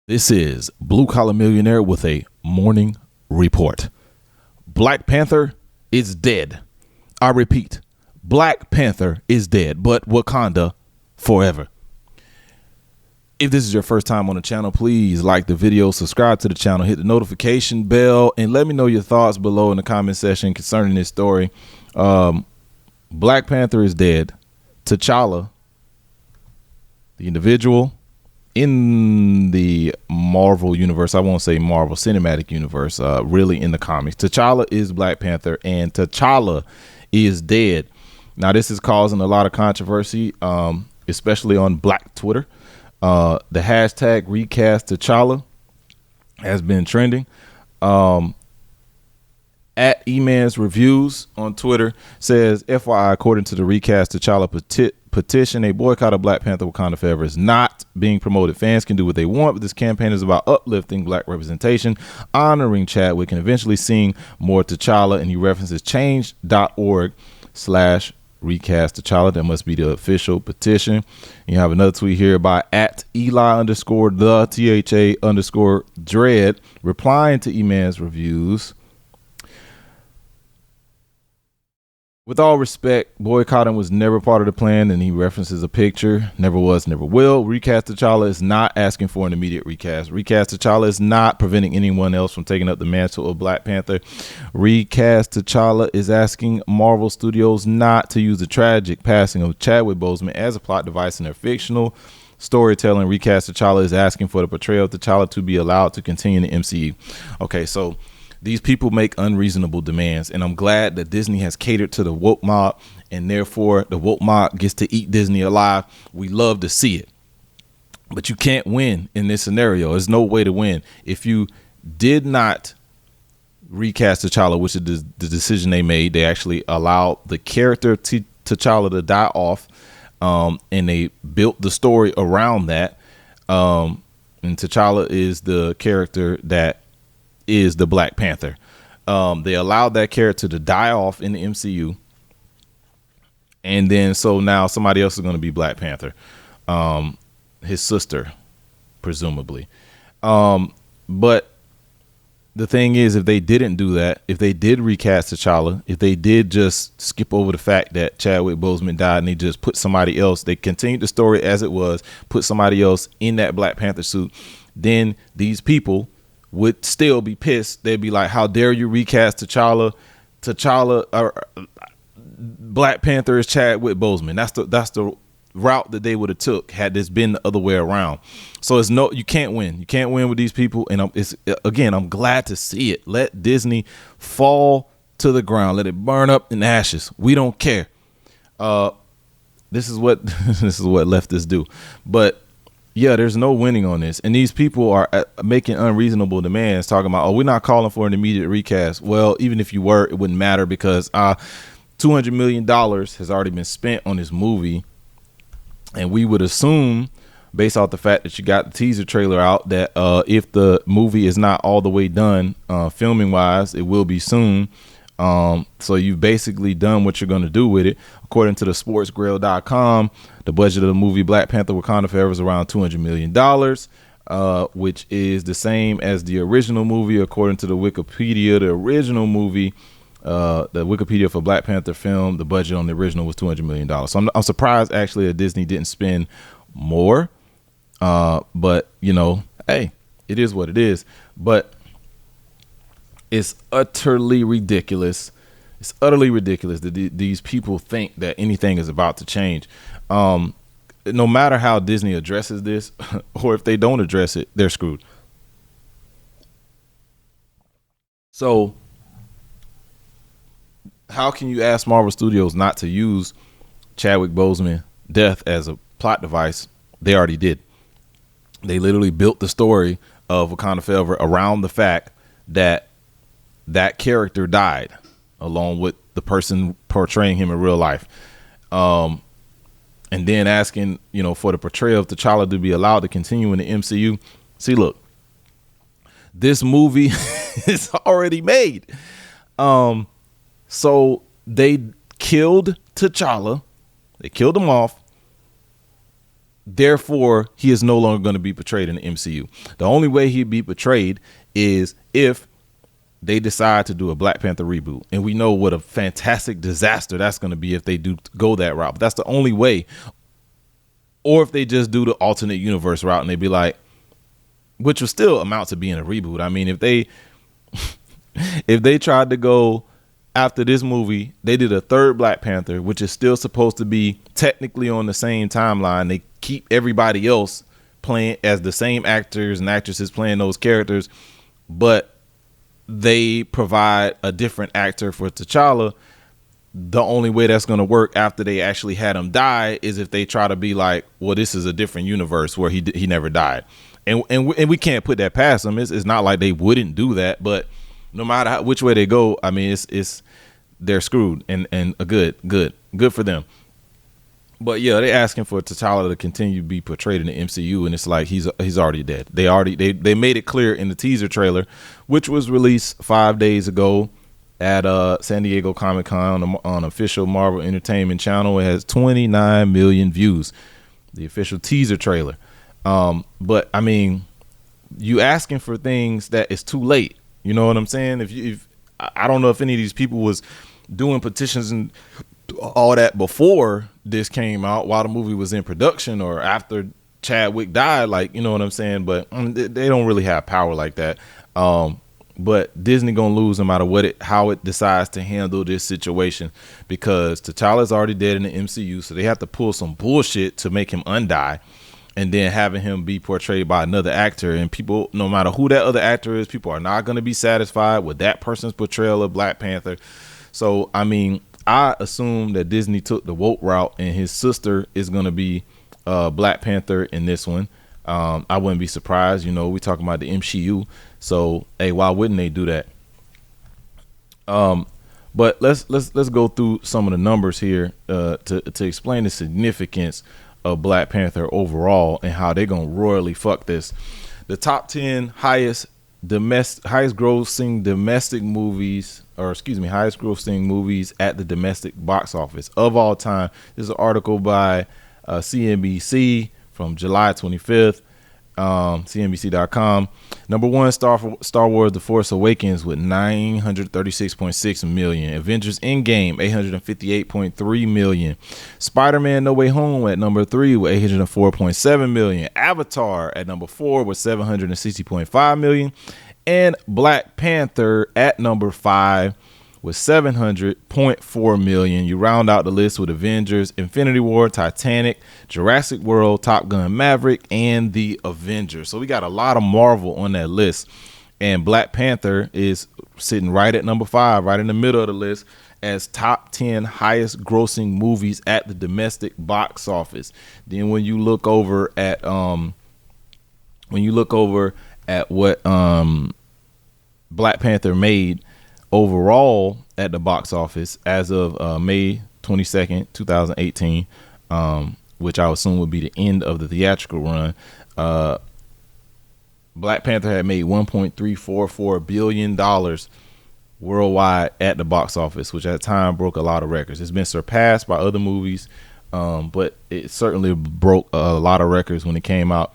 This is Blue Collar Millionaire with a morning report. Black Panther is dead. I repeat, Black Panther is dead, but Wakanda forever. If this is your first time on the channel, please like the video, subscribe to the channel, hit the notification bell, and let me know your thoughts below in the comment section concerning this story. Black Panther is dead. T'Challa, the individual in the Marvel universe, I won't say Marvel Cinematic Universe, really in the comics, T'Challa is Black Panther, and T'Challa is dead. Now, this is causing a lot of controversy, especially on Black Twitter. The hashtag RecastTChalla has been trending. At E-Man's Reviews on Twitter says, FYI, according to the RecastTChalla petition, a boycott of Black Panther Wakanda Forever is not being promoted. Fans can do what they want, but this campaign is about uplifting black representation, honoring Chadwick, and eventually seeing more T'Challa. And he references change.org/RecastTChalla. That must be the official petition. You have another tweet here by at Eli_the_THA_dread replying to E-Man's Reviews. With all respect, boycotting was never part of the plan, and he references a picture. Never was, never will. RecastTChalla is not asking for an immediate recast. RecastTChalla is not preventing anyone else from taking up the mantle of Black Panther. RecastTChalla is asking Marvel Studios not to use the tragic passing of Chadwick Boseman as a plot device in their fictional storytelling. RecastTChalla is asking for the portrayal of T'Challa to be allowed to continue in the MCU. Okay, so these people make unreasonable demands, and I'm glad that Disney has catered to the woke mob, and therefore the woke mob gets to eat Disney alive. We love to see it, but you can't win in this scenario. There's no way to win. If you did not recast T'Challa, which is the decision they made, they actually allowed the character T'Challa to die off, and they built the story around that. And T'Challa is the character that is the Black Panther. They allowed that character to die off in the MCU, and then so now somebody else is going to be Black Panther, his sister presumably. But the thing is, if they didn't do that, if they did recast T'Challa, if they did just skip over the fact that Chadwick Boseman died and they just put somebody else, they continued the story as it was, put somebody else in that Black Panther suit, then these people would still be pissed. They'd be like, how dare you recast T'Challa? Black Panther is Chadwick Boseman. That's the route that they would have took had this been the other way around. So it's no, you can't win. You can't win with these people. And I'm glad to see it. Let Disney fall to the ground. Let it burn up in ashes. We don't care. This is what leftists do. But yeah, there's no winning on this. And these people are making unreasonable demands, talking about, oh, we're not calling for an immediate recast. Well, even if you were, it wouldn't matter, because $200 million has already been spent on this movie. And we would assume, based off the fact that you got the teaser trailer out, that if the movie is not all the way done filming wise, it will be soon. So you've basically done what you're going to do with it. According to the sportsgrill.com, the budget of the movie Black Panther Wakanda Forever is around $200 million, which is the same as the original movie. According to the Wikipedia, the original movie, the Wikipedia for Black Panther film, the budget on the original was $200 million. So I'm surprised actually that Disney didn't spend more. But you know, hey, it is what it is. But it's utterly ridiculous. It's utterly ridiculous that these people think that anything is about to change. No matter how Disney addresses this, or if they don't address it, they're screwed. So how can you ask Marvel Studios not to use Chadwick Boseman death as a plot device? They already did. They literally built the story of Wakanda Forever around the fact that that character died, along with the person portraying him in real life. And then asking, you know, for the portrayal of T'Challa to be allowed to continue in the MCU. See, look, this movie is already made. So they killed T'Challa. They killed him off. Therefore, he is no longer going to be portrayed in the MCU. The only way he'd be portrayed is if they decide to do a Black Panther reboot. And we know what a fantastic disaster that's going to be if they do go that route. But that's the only way. Or if they just do the alternate universe route and they be like, which would still amount to being a reboot. I mean, if they if they tried to go after this movie, they did a third Black Panther, which is still supposed to be technically on the same timeline. They keep everybody else playing as the same actors and actresses playing those characters, but they provide a different actor for T'Challa. The only way that's going to work after they actually had him die is if they try to be like, well, this is a different universe where he never died. And we can't put that past them. It's not like they wouldn't do that, but no matter which way they go, I mean, it's they're screwed, and a good for them. But yeah, they're asking for T'Challa to continue to be portrayed in the MCU, and it's like he's already dead. They made it clear in the teaser trailer, which was released 5 days ago at San Diego Comic-Con on official Marvel Entertainment channel. It has 29 million views, the official teaser trailer. But I mean, you asking for things that is too late. You know what I'm saying? If I don't know if any of these people was doing petitions and all that before this came out, while the movie was in production, or after Chadwick died, like, you know what I'm saying? But they don't really have power like that. But Disney gonna lose no matter how it decides to handle this situation, because T'Challa's already dead in the MCU, so they have to pull some bullshit to make him undie, and then having him be portrayed by another actor. And people, no matter who that other actor is, people are not going to be satisfied with that person's portrayal of Black Panther. So, I mean, I assume that Disney took the woke route, and his sister is going to be Black Panther in this one. I wouldn't be surprised. You know, we talking about the MCU. So, hey, why wouldn't they do that? But let's go through some of the numbers here to explain the significance of Black Panther overall and how they're gonna royally fuck this. The top 10 highest grossing movies at the domestic box office of all time. This is an article by CNBC from July 25th. CNBC.com. Number one, Star Wars The Force Awakens with 936.6 million. Avengers Endgame 858.3 million. Spider-Man No Way Home at number 3 with 804.7 million. Avatar at number 4 with 760.5 million. And Black Panther at number 5 with 700.4 million. You round out the list with Avengers, Infinity War, Titanic, Jurassic World, Top Gun Maverick, and The Avengers. So we got a lot of Marvel on that list, and Black Panther is sitting right at number 5, right in the middle of the list, as top 10 highest grossing movies at the domestic box office. Then when you look over at what Black Panther made overall at the box office as of May 22nd, 2018, which I would assume would be the end of the theatrical run, Black Panther had made $1.344 billion worldwide at the box office, which at the time broke a lot of records. It's been surpassed by other movies, but it certainly broke a lot of records when it came out.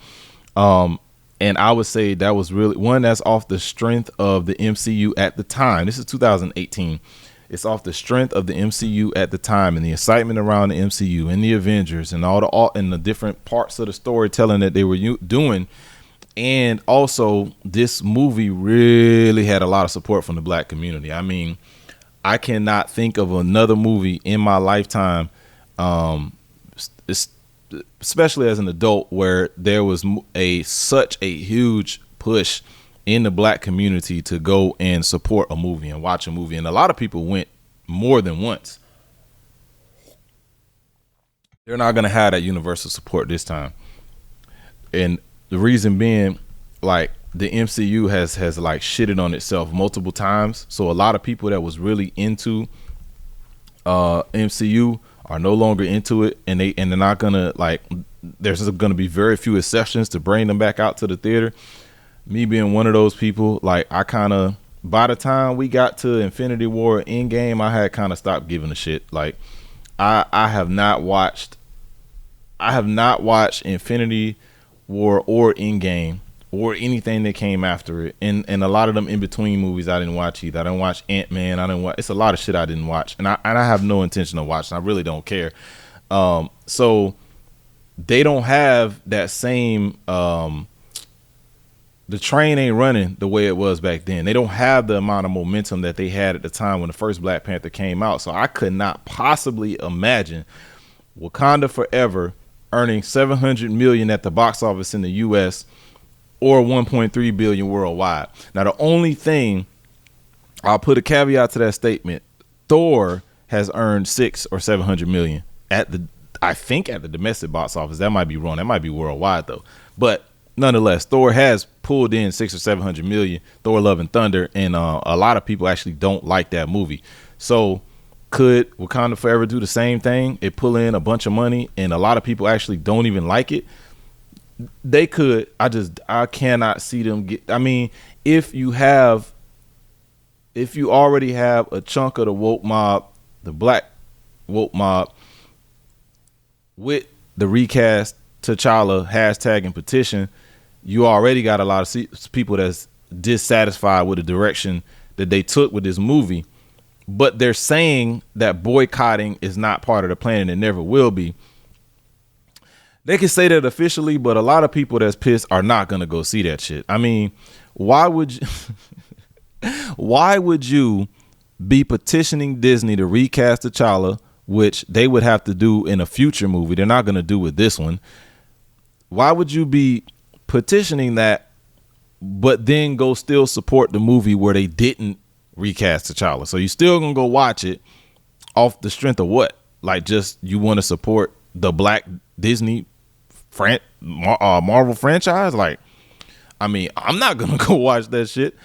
And I would say that was really one that's off the strength of the MCU at the time. This is 2018. It's off the strength of the MCU at the time and the excitement around the MCU and the Avengers and all the different parts of the storytelling that they were doing. And also, this movie really had a lot of support from the Black community. I mean, I cannot think of another movie in my lifetime, especially as an adult, where there was such a huge push in the Black community to go and support a movie and watch a movie. And a lot of people went more than once. They're not going to have that universal support this time. And the reason being, like, the MCU has like shitted on itself multiple times. So a lot of people that was really into MCU are no longer into it, and they're not gonna, like, there's gonna be very few exceptions to bring them back out to the theater. Me being one of those people, like, I kind of, by the time we got to Infinity War Endgame, I had kind of stopped giving a shit. Like, I have not watched I have not watched Infinity War or Endgame or anything that came after it, and a lot of them in between movies I didn't watch either. I didn't watch Ant-Man. I didn't watch. It's a lot of shit I didn't watch, and I have no intention of watching. I really don't care. So they don't have that same. The train ain't running the way it was back then. They don't have the amount of momentum that they had at the time when the first Black Panther came out. So I could not possibly imagine Wakanda Forever earning $700 million at the box office in the U.S. or 1.3 billion worldwide. Now, the only thing I'll put a caveat to that statement: Thor has earned 600 or 700 million I think at the domestic box office. That might be wrong. That might be worldwide though. But nonetheless, Thor has pulled in 600 or 700 million. Thor: Love and Thunder, and a lot of people actually don't like that movie. So could Wakanda Forever do the same thing? It pull in a bunch of money, and a lot of people actually don't even like it. They could. I cannot see them get. I mean, if you already have a chunk of the woke mob, the black woke mob, with the recast T'Challa hashtag and petition, you already got a lot of people that's dissatisfied with the direction that they took with this movie. But they're saying that boycotting is not part of the plan and it never will be. They can say that officially, but a lot of people that's pissed are not going to go see that shit. I mean, why would you be petitioning Disney to recast T'Challa, which they would have to do in a future movie? They're not going to do with this one. Why would you be petitioning that, but then go still support the movie where they didn't recast T'Challa? So you still going to go watch it off the strength of what? Like, just you want to support the black Disney Marvel franchise? Like, I mean, I'm not going to go watch that shit.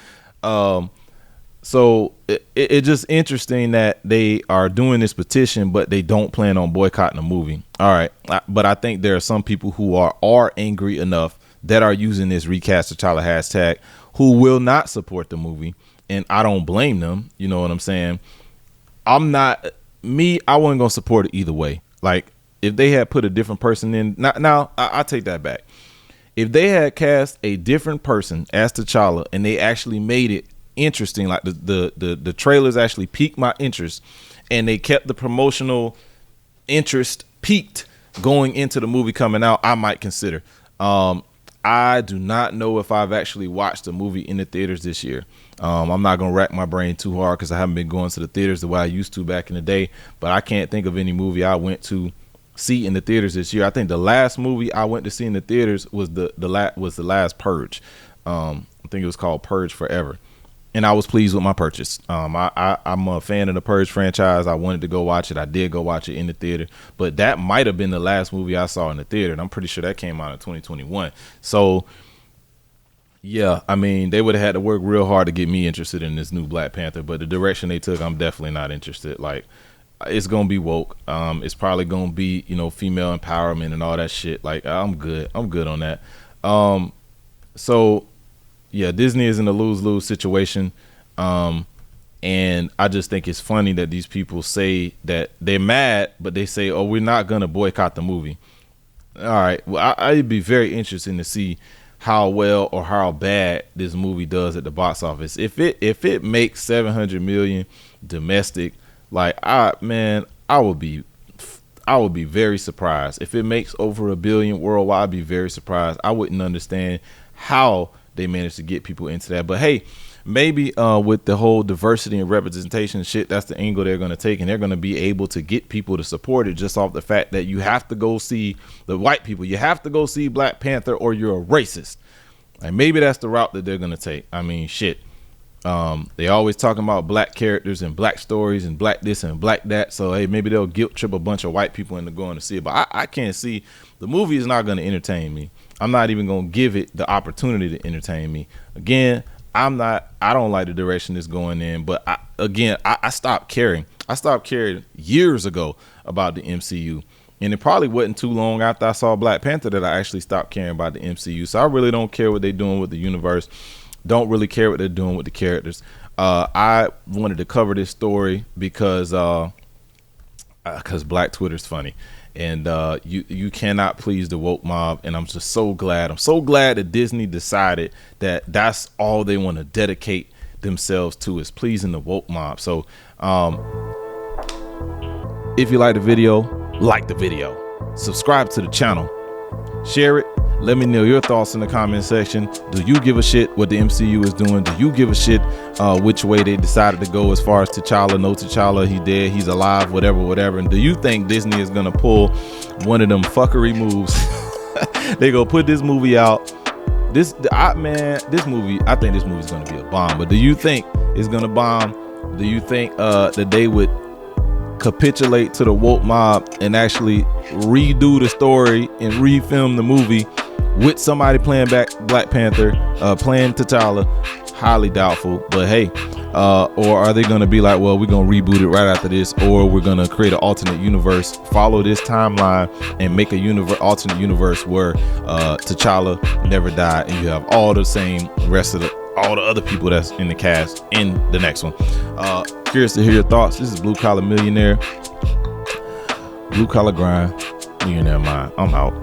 So it's just interesting that they are doing this petition, but they don't plan on boycotting the movie. All right. But I think there are some people who are angry enough that are using this recast T'Challa hashtag who will not support the movie. And I don't blame them. You know what I'm saying? I wasn't going to support it either way. Like, if they had put a different person in, I take that back. If they had cast a different person as T'Challa and they actually made it interesting, like the trailers actually piqued my interest, and they kept the promotional interest peaked going into the movie coming out, I might consider. I do not know if I've actually watched a movie in the theaters this year. I'm not gonna rack my brain too hard because I haven't been going to the theaters the way I used to back in the day, but I can't think of any movie I went to see in the theaters this year. I think the last movie I went to see in the theaters was the last Purge. I think it was called Purge Forever, and I was pleased with my purchase. I'm a fan of the Purge franchise. I wanted to go watch it. I did go watch it in the theater, but that might have been the last movie I saw in the theater, and I'm pretty sure that came out in 2021. So yeah, I mean, they would have had to work real hard to get me interested in this new Black Panther, but the direction they took, I'm definitely not interested. Like, it's gonna be woke. It's probably gonna be, female empowerment and all that shit. Like, I'm good on that. So yeah, Disney is in a lose-lose situation. And I just think it's funny that these people say that they're mad, but they say, oh, we're not gonna boycott the movie. All right, well, I'd be very interested to see how well or how bad this movie does at the box office. If it makes 700 million domestic, like, I would be very surprised. If it makes over $1 billion worldwide, I'd be very surprised. I wouldn't understand how they managed to get people into that. But hey, maybe with the whole diversity and representation shit, that's the angle they're going to take, and they're going to be able to get people to support it just off the fact that you have to go see the white people. You have to go see Black Panther or you're a racist. And maybe that's the route that they're going to take. I mean, shit. They always talking about black characters and black stories and black this and black that. So hey, maybe they'll guilt trip a bunch of white people into going to see it. But I can't see. The movie is not going to entertain me. I'm not even going to give it the opportunity to entertain me. Again, I don't like the direction it's going in. But I stopped caring. I stopped caring years ago about the MCU. And it probably wasn't too long after I saw Black Panther that I actually stopped caring about the MCU. So I really don't care what they're doing with the universe. Don't really care what they're doing with the characters. I wanted to cover this story because Black Twitter's funny. and you cannot please the woke mob. And I'm just so glad. I'm so glad that Disney decided that that's all they want to dedicate themselves to, is pleasing the woke mob. So if you like the video, subscribe to the channel, share it. Let me know your thoughts in the comment section. Do you give a shit what the MCU is doing? Do you give a shit which way they decided to go as far as T'Challa? No T'Challa, he dead, he's alive, whatever. And do you think Disney is gonna pull one of them fuckery moves? They gonna put this movie out. This movie, I think this movie is gonna be a bomb. But do you think it's gonna bomb? Do you think that they would capitulate to the woke mob and actually redo the story and refilm the movie with somebody playing Black Panther, playing T'Challa? Highly doubtful. But hey, or are they gonna be like, well, we're gonna reboot it right after this, or we're gonna create an alternate universe, follow this timeline, and make a alternate universe where T'Challa never died, and you have all the same rest of all the other people that's in the cast in the next one. Curious to hear your thoughts. This is Blue Collar Millionaire, Blue Collar Grind, Millionaire Mind. I'm out.